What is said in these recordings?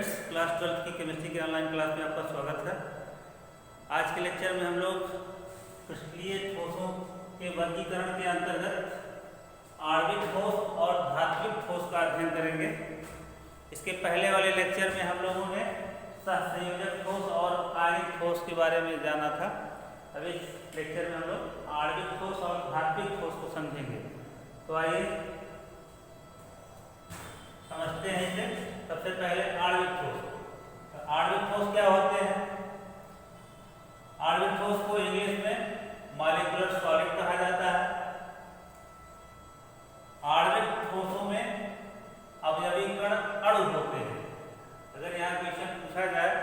Students, class 12 की chemistry के online class में आपका स्वागत है। आज के लेक्चर में हम लोग क्रिस्टलीय ठोसों के वर्गीकरण के अंतर्गत आणविक ठोस और धात्विक ठोस का अध्ययन करेंगे। इसके पहले वाले लेक्चर में हम लोगों ने सहसंयोजक ठोस और आयनिक ठोस के बारे में जाना था। अब इस लेक्चर में हम लोग आणविक ठोस और धात्विक ठोस को समझेंगे। तो आइए समझते हैं इसे। सबसे पहले आणविक ठोस। आणविक ठोस क्या होते हैं? आणविक ठोस को इंग्लिश में मॉलिक्यूलर सॉलिड कहा जाता है। आणविक ठोसों में अवयवी कण अणु होते हैं। अगर यहाँ क्वेश्चन पूछा जाए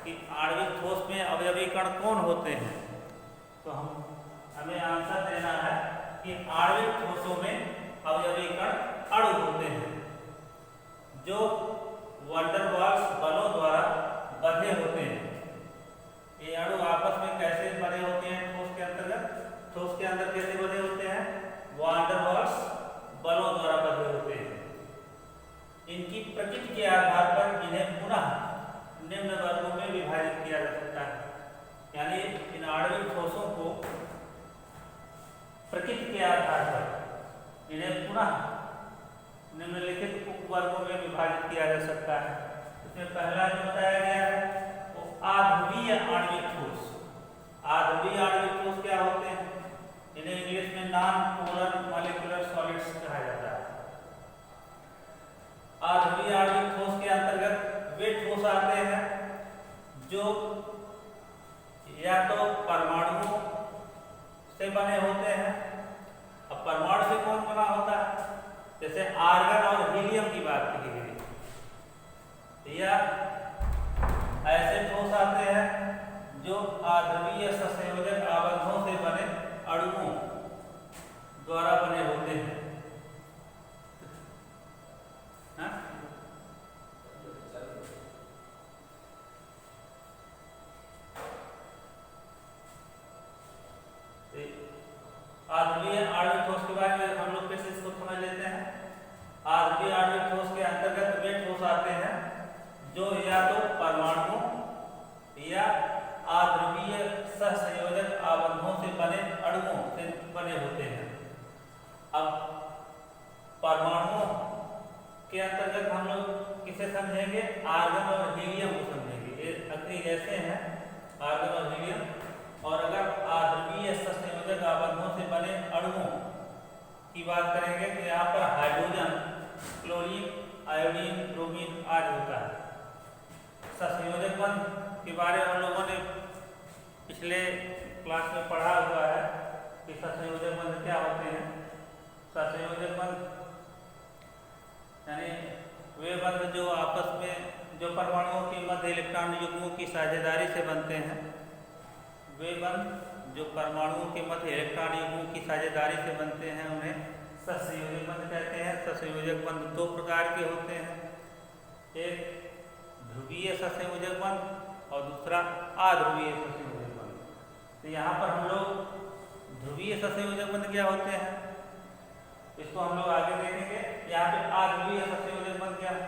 कि आणविक ठोस में अवयवी कण कौन होते हैं, तो हमें आंसर देना है कि आणविक ठोसों में अवयवी कण अणु होते हैं जो वंडरवाल्स बलों द्वारा बंधे होते हैं। ये अणु आपस में कैसे बने होते हैं? ठोस के अंतर्गत, ठोस के अंदर कैसे बने होते हैं? वंडरवाल्स बलों द्वारा बंधे होते हैं। इनकी प्रकृति के आधार पर इन्हें पुनः निम्न वर्गों में विभाजित किया जा सकता है। यानी इन आणविक ठोसों को प्रकृति के आधार पर इन्हें पुनः निम्नलिखित उपवर्गों में विभाजित किया जा सकता है। इसमें पहला जो बताया गया है वो आध्रुवीय आणविक ठोस। आध्रुवीय आणविक ठोस क्या होते हैं? इन्हें इंग्लिश में नॉन पोलर मॉलिक्यूलर सॉलिड्स कहा जाता है। आध्रुवीय आणविक ठोस के अंतर्गत वे ठोस आते हैं जो या तो परमाणुओं से बने होते हैं। अब परमाणु से कौन बना होता है? जैसे आर्गन और हीलियम की बात की गई, या ऐसे ठोस आते हैं जो आध्रुवीय सहसंयोजक आबंधों से बने अणुओं द्वारा बने होते हैं। आध्रुवीय आणविक ठोस के बारे में हम लोग कैसे इसको समझ लेते हैं। आध्रुवीय आणविक ठोस के अंतर्गत वे ठोस आते हैं जो या तो परमाणुओं या आध्रुवीय सहसंयोजक आबंधों से बने अणुओं से बने होते हैं। अब परमाणुओं के अंतर्गत हम लोग किसे समझेंगे? आर्गन और हीलियम को समझेंगे। ये अग्नि जैसे हैं आर्गन और हीलियम। और अगर आध्रुवीय सहसंयोजक आबंधों से बने अणुओं की बात करेंगे तो यहाँ पर हाइड्रोजन, क्लोरीन, आयोडीन, ब्रोमीन आदि होता है। सहसंयोजक बंध के बारे में हम लोगों ने पिछले क्लास में पढ़ा हुआ है कि सहसंयोजक बंध क्या होते हैं। सहसंयोजक बंध यानी वे बंध जो आपस में जो परमाणुओं के मध्य इलेक्ट्रॉन युग्मों की साझेदारी से बनते हैं। वे बंध जो परमाणुओं के मध्य इलेक्ट्रॉन युग्मों की साझेदारी से बनते हैं उन्हें सहसंयोजक बंध कहते हैं। सहसंयोजक बंध दो प्रकार के होते हैं, एक ध्रुवीय सहसंयोजक बंध और दूसरा अध्रुवीय सहसंयोजक बंध। तो यहाँ पर हम लोग ध्रुवीय सहसंयोजक बंध क्या होते हैं इसको हम लोग आगे देखेंगे। यहाँ पे अध्रुवीय सहसंयोजक बंध क्या है?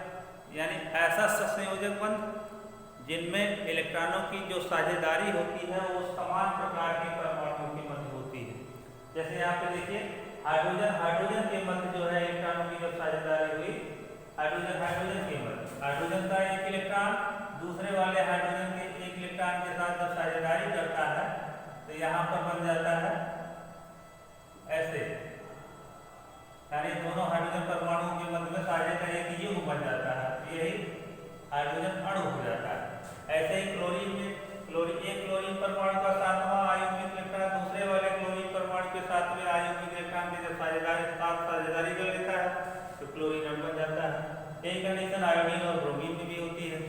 यानी ऐसा सहसंयोजक बंध जिनमें इलेक्ट्रॉनों की जो साझेदारी होती है वो समान प्रकार के परमाणुओं के मध्य होती है। जैसे यहाँ पे देखिए हाइड्रोजन के मध्य जो है इलेक्ट्रॉनों की जब साझेदारी हुई, हाइड्रोजन के मध्य हाइड्रोजन का एक इलेक्ट्रॉन दूसरे वाले हाइड्रोजन के एक इलेक्ट्रॉन के साथ जब साझेदारी करता है तो यहाँ पर बन जाता है ऐसे, यानी दोनों हाइड्रोजन परमाणुओं के मध्य में साझे का एक युग्म बन जाता है। यही हाइड्रोजन अणु हो जाता है। ऐसे ही क्लोरीन में एक क्लोरीन परमाणु का सातवां आयनिक इलेक्ट्रॉन दूसरे वाले क्लोरीन परमाणु के सातवें आयनिक इलेक्ट्रॉन के जब साझेदारी कर लेता है तो क्लोरीन अणु बन जाता है। यही कंडीशन आयोडीन और ब्रोमीन में भी होती है।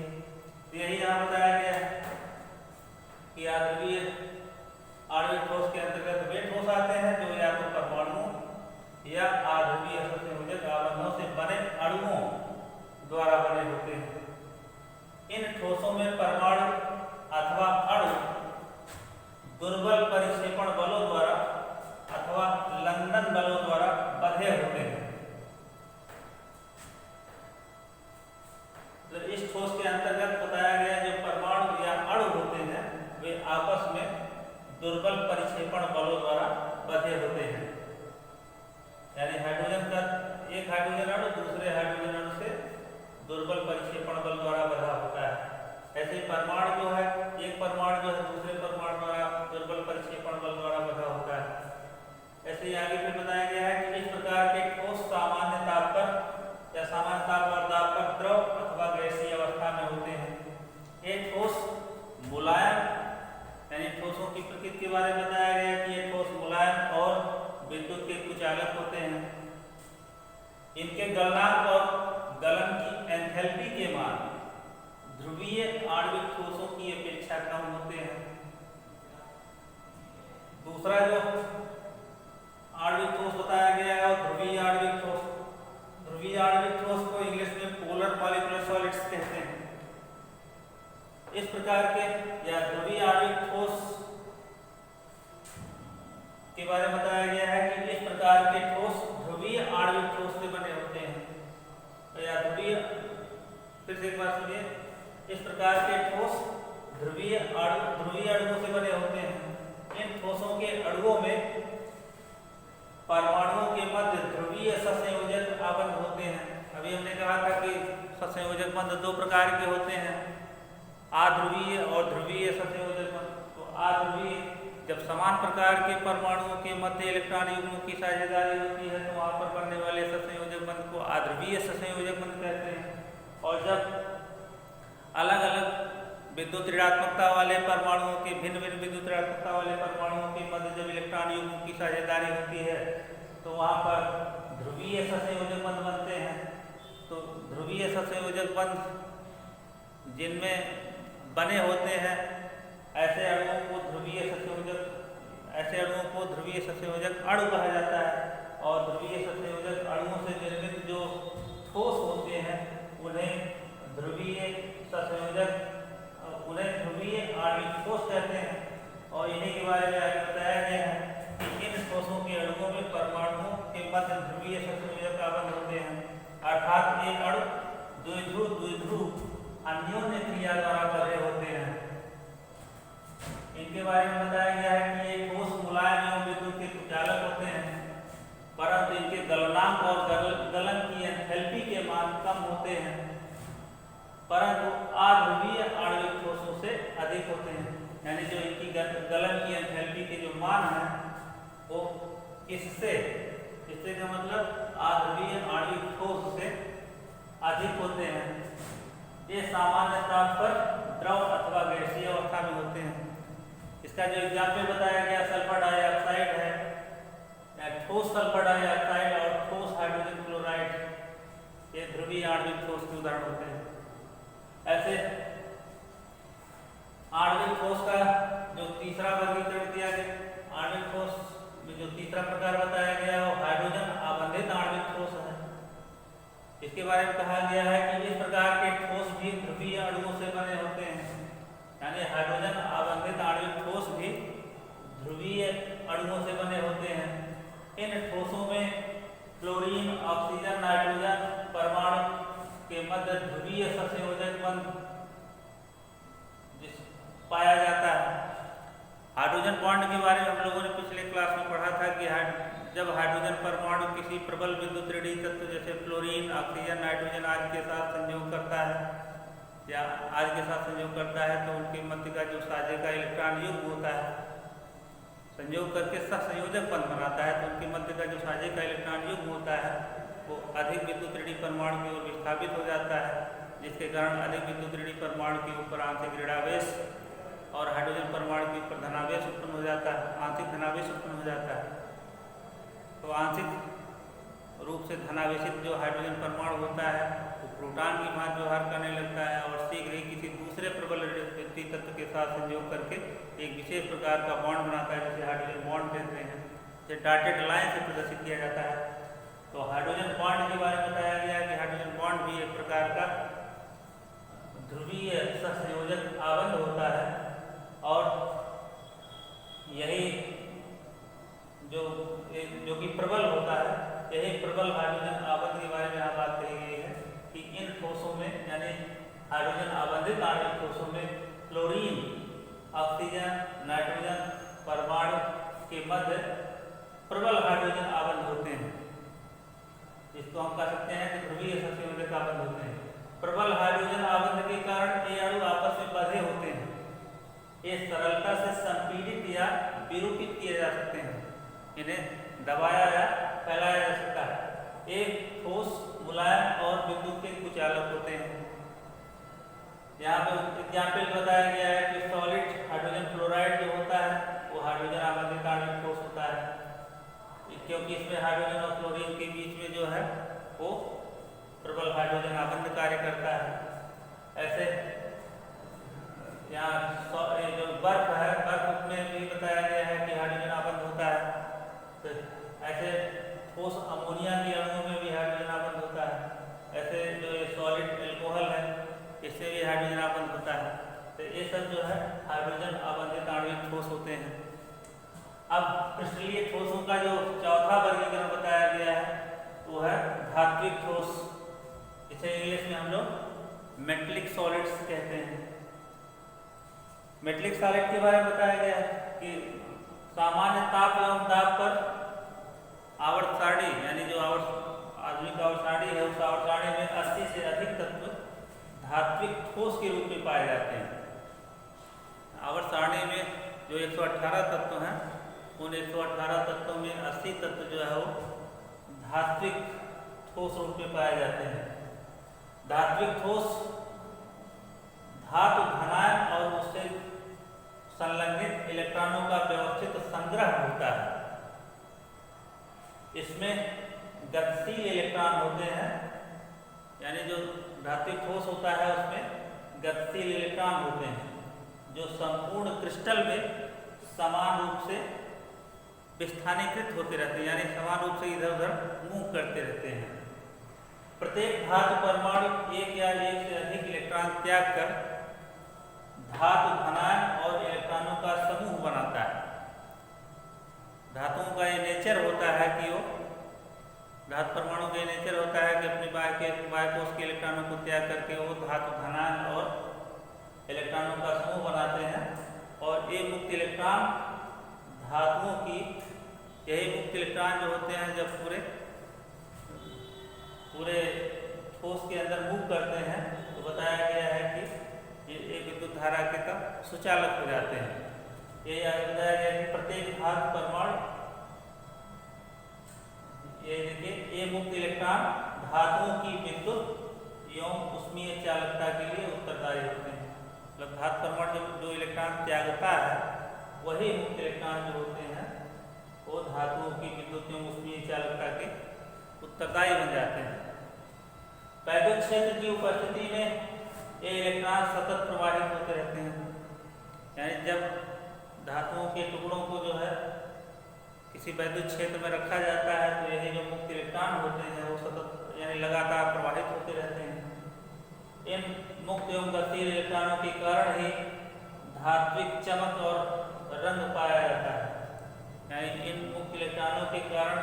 यही यहाँ बताया गया है कि आध्रुवीय आणविक ठोस के अंतर्गत वे ठोस आते हैं जो या तो परमाणुओं या आध्रुवीय सहसंयोजक आबंधों से बने अणुओं द्वारा बने होते हैं। इन ठोसों में परमाणु अथवा अणु दुर्बल परिक्षेपण बलों द्वारा अथवा लंदन बलों द्वारा बंधे होते हैं। तो इस ठोस के अंतर इनके गलनांक और गलन की एंथैल्पी के मान ध्रुवीय आणविक ठोसों की अपेक्षा कम होते हैं। दूसरा जो आणविक ठोस बताया गया है और ध्रुवीय आणविक ठोस। ध्रुवीय आणविक ठोस को इंग्लिश में पोलर मॉलिक्यूलर सॉलिड्स कहते हैं। इस प्रकार के या ध्रुवीय आणविक ठोस के बारे में बताया गया है कि इस प्रकार के ठोस ध्रुवीय आणविक ठोस से बने होते हैं। तो या ध्रुवीय, फिर से एक बार सुनिए, इस प्रकार के ठोस ध्रुवीय अणुओं से बने होते हैं। इन ठोसों के अणुओं में परमाणुओं के मध्य ध्रुवीय ससंयोजक आबंध होते हैं। अभी हमने कहा था कि ससंयोजक बंध दो प्रकार के होते हैं, आध्रुवीय और ध्रुवीय ससंयोजक बंध। तो आध्रुवीय जब समान प्रकार के परमाणुओं के मध्य इलेक्ट्रॉन युग्मों की साझेदारी होती है तो वहां पर बनने वाले ससंयोजक बंध को आध्रुवीय ससंयोजक बंध कहते हैं। और जब अलग अलग विद्युत ऋणात्मकता वाले परमाणुओं के भिन्न भिन्न विद्युत ऋणात्मकता वाले परमाणुओं के मध्य जब इलेक्ट्रॉन युग्मों की साझेदारी होती है तो वहां पर ध्रुवीय ससंयोजक बंध बनते हैं। तो ध्रुवीय ससंयोजक बंध जिनमें बने होते हैं ऐसे अणुओं को ध्रुवीय ससंयोजक अणु कहा जाता है। और ध्रुवीय ससंयोजक अणुओं से निर्मित जो ठोस होते हैं उन्हें ध्रुवीय आणविक ठोस कहते हैं। और इन्हीं के बारे में आगे बताया गया है कि इन ठोसों के अणुओं में परमाणुओं के मध्य ध्रुवीय ससंयोजक आबंध होते हैं। अर्थात एक अणु द्विध्रुव अन्योन्य क्रिया द्वारा बने होते हैं। इनके बारे में बताया गया है कि ये ठोस मुलायम एवं विद्युत के कुचालक होते हैं, परंतु इनके गलनांक और गलन की एंथैल्पी के मान कम होते हैं, परंतु आध्रुवीय आणविक ठोसों से अधिक होते हैं। यानी जो इनकी गलन की एंथैल्पी के जो मान है वो इससे का मतलब आध्रुवीय आणविक ठोस से अधिक होते हैं। ये सामान्य ताप पर द्रव अथवा गैसीय अवस्था में होते हैं। इसका जो एग्जाम्पल बताया गया सल्फर डाइऑक्साइड है, या ठोस सल्फर डाइऑक्साइड और ठोस हाइड्रोजन क्लोराइड, ये ध्रुवीय आणविक ठोस के उदाहरण होते हैं। ऐसे आणविक ठोस का जो तीसरा वर्गीकरण दिया गया, आणविक ठोस में जो तीसरा प्रकार बताया गया वो हाइड्रोजन आबंधित आणविक ठोस है। इसके बारे में कहा गया है कि इस प्रकार के ठोस भी ध्रुवीय अणुओं से बने होते हैं। यानी हाइड्रोजन आबंधित आणविक ठोस भी ध्रुवीय अणुओं से बने होते हैं। इन ठोसों में क्लोरीन, ऑक्सीजन, नाइट्रोजन परमाणु के मध्य ध्रुवीय ससंयोजक बंध पाया जाता है। हाइड्रोजन बॉन्ड के बारे में हम लोगों ने पिछले क्लास में पढ़ा था कि जब हाइड्रोजन परमाणु किसी प्रबल विद्युत ऋणात्मक तत्व जैसे फ्लोरीन, ऑक्सीजन, नाइट्रोजन आदि के साथ संयोग करता है या आदि के साथ संयोग करता है तो उनके मध्य का जो साझे का इलेक्ट्रॉन युग्म होता है संयोग करके सहसंयोजक बंध बनाता है। तो उनके मध्य का जो साझे का इलेक्ट्रॉन युग्म होता है वो अधिक विद्युत ऋणात्मक परमाणु की ओर विस्थापित हो जाता है, जिसके कारण अधिक विद्युत ऋणात्मक परमाणु के ऊपर आंशिक ऋणावेश और हाइड्रोजन परमाणु के ऊपर धनावेश उत्पन्न हो जाता है, आंशिक धनावेश उत्पन्न हो जाता है। तो आंशिक रूप से धनावेशित जो हाइड्रोजन परमाणु होता है वो प्रोटॉन की भांति व्यवहार करने लगता है और शीघ्र ही किसी दूसरे प्रबल विद्युत तत्व के साथ संयोग करके एक विशेष प्रकार का बॉन्ड बनाता है, जिसे हाइड्रोजन बॉन्ड कहते हैं, जिसे डॉटेड लाइन से प्रदर्शित किया जाता है। तो हाइड्रोजन बॉन्ड के बारे में बताया गया कि हाइड्रोजन बॉन्ड भी एक प्रकार का ध्रुवीय सहसंयोजक आबंध होता है। और यही जो कि प्रबल होता है, यही प्रबल हाइड्रोजन आबंध के बारे में यहाँ बात कही गई है कि इन ठोसों में यानी हाइड्रोजन आबंधित आणविक ठोसों में क्लोरीन, ऑक्सीजन, नाइट्रोजन परमाणु के मध्य प्रबल हाइड्रोजन आबंध होते हैं, जिसको हम कह सकते हैं कि ध्रुवीय सहसंयोजक आबंध होते हैं। प्रबल हाइड्रोजन आबंध के कारण ये अणु आपस में बंधे होते हैं। ये सरलता से संपीड़ित या विरूपित किए जा सकते हैं, इन्हें दबाया या फैलाया जा सकता है। एक ठोस मुलायम और विद्युत के कुचालक होते हैं। यहाँ पे एग्जाम्पल बताया गया है कि सॉलिड हाइड्रोजन क्लोराइड जो होता है वो हाइड्रोजन आबंधित आणविक ठोस होता है, क्योंकि इसमें हाइड्रोजन और क्लोरीन के बीच में जो है वो प्रबल हाइड्रोजन आबंध कार्य करता है। ऐसे यहाँ ये जो बर्फ है, बर्फ में भी बताया गया है कि हाइड्रोजन आबंध होता है। तो ऐसे ठोस अमोनिया के अणुओं में भी हाइड्रोजन आबंध होता है। ऐसे जो ये सॉलिड एल्कोहल है, इससे भी हाइड्रोजन आबंध होता है। तो ये सब जो है हाइड्रोजन आबंधित आणविक ठोस होते हैं। अब क्रिस्टलीय ठोसों का जो चौथा वर्गीकरण बताया गया है वो है धात्विक ठोस। इसे इंग्लिश में हम लोग मेटलिक सॉलिड्स कहते हैं। मेटलिक सॉलिड के बारे में बताया गया है कि सामान्य ताप एवं दाब पर आवर्त सारणी, यानी जो आधुनिक आवर्त सारणी है, उस आवर्त सारणी में 80 से अधिक तत्व धात्विक ठोस के रूप में पाए जाते हैं। आवर्त सारणी में जो 118 तत्व हैं, उन 118 तत्वों में 80 तत्व जो है वो धात्विक ठोस रूप में पाए जाते हैं। धात्विक ठोस धातु घनायन और उससे संलग्नित इलेक्ट्रॉनों का व्यवस्थित संग्रह होता है। इसमें गतिशील इलेक्ट्रॉन होते हैं, यानी जो धात्विक ठोस होता है उसमें गतिशील इलेक्ट्रॉन होते हैं जो संपूर्ण क्रिस्टल में समान रूप से विस्थानीकृत होते रहते हैं, यानी समान रूप से इधर उधर मूव करते रहते हैं। प्रत्येक धातु परमाणु एक या एक से अधिक इलेक्ट्रॉन त्याग कर धातु घनायन और इलेक्ट्रॉनों का समूह बनाता है। धातुओं का ये नेचर होता है कि वो धातु परमाणु का नेचर होता है कि अपने बाह्य कोश के इलेक्ट्रॉनों को त्याग करके वो धातु घनायन और इलेक्ट्रॉनों का समूह बनाते हैं। और ये मुक्त इलेक्ट्रॉन धातुओं की, यही मुक्त इलेक्ट्रॉन जो होते हैं जब पूरे ठोस के अंदर मूव करते हैं तो बताया गया है कि ये एक विद्युत धारा के तब सुचालक हो जाते हैं। ये बताया गया कि प्रत्येक धातु परमाणु, ये देखिए, ये मुक्त इलेक्ट्रॉन धातुओं की विद्युत एवं उष्मीय चालकता के लिए उत्तरदायी होते हैं। मतलब धातु परमाणु जो इलेक्ट्रॉन त्यागता है वही मुक्त इलेक्ट्रॉन जो होते हैं वो धातुओं की विद्युत एवं उष्मीय चालकता के उत्तरदायी बन जाते हैं। वैद्युत क्षेत्र की उपस्थिति में ये इलेक्ट्रॉन सतत प्रवाहित होते रहते हैं, यानी जब धातुओं के टुकड़ों को जो है किसी वैद्युत क्षेत्र में रखा जाता है तो यही जो मुक्त इलेक्ट्रॉन होते हैं वो सतत यानी लगातार प्रवाहित होते रहते हैं। इन मुक्त एवं गतिशील इलेक्ट्रॉनों के कारण ही धात्विक चमक और रंग पाया जाता है, यानी इन मुक्त इलेक्ट्रॉनों के कारण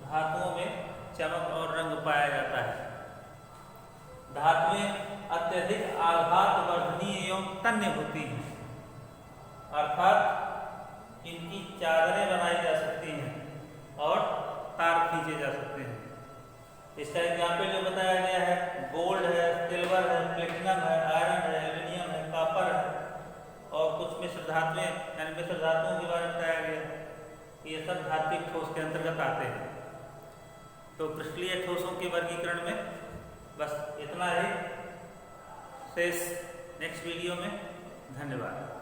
धातुओं में चमक और रंग पाया जाता है। धातुएं अत्यधिक आघात वर्धनीय एवं तन्य होती हैं, अर्थात इनकी चादरें बनाई जा सकती हैं और तार खींचे जा सकते हैं। इसका एग्जाम्पल जो बताया गया है गोल्ड है, सिल्वर है, प्लेटिनम है, आयरन है, एल्यूमिनियम है, कॉपर है और कुछ मिश्र धातुएं यानी मिश्र धातुओं के बारे में बताया गया। ये सब धात्विक ठोस के अंतर्गत आते हैं। तो क्रिस्टलीय ठोसों के वर्गीकरण में बस इतना ही। शेष नेक्स्ट वीडियो में। धन्यवाद।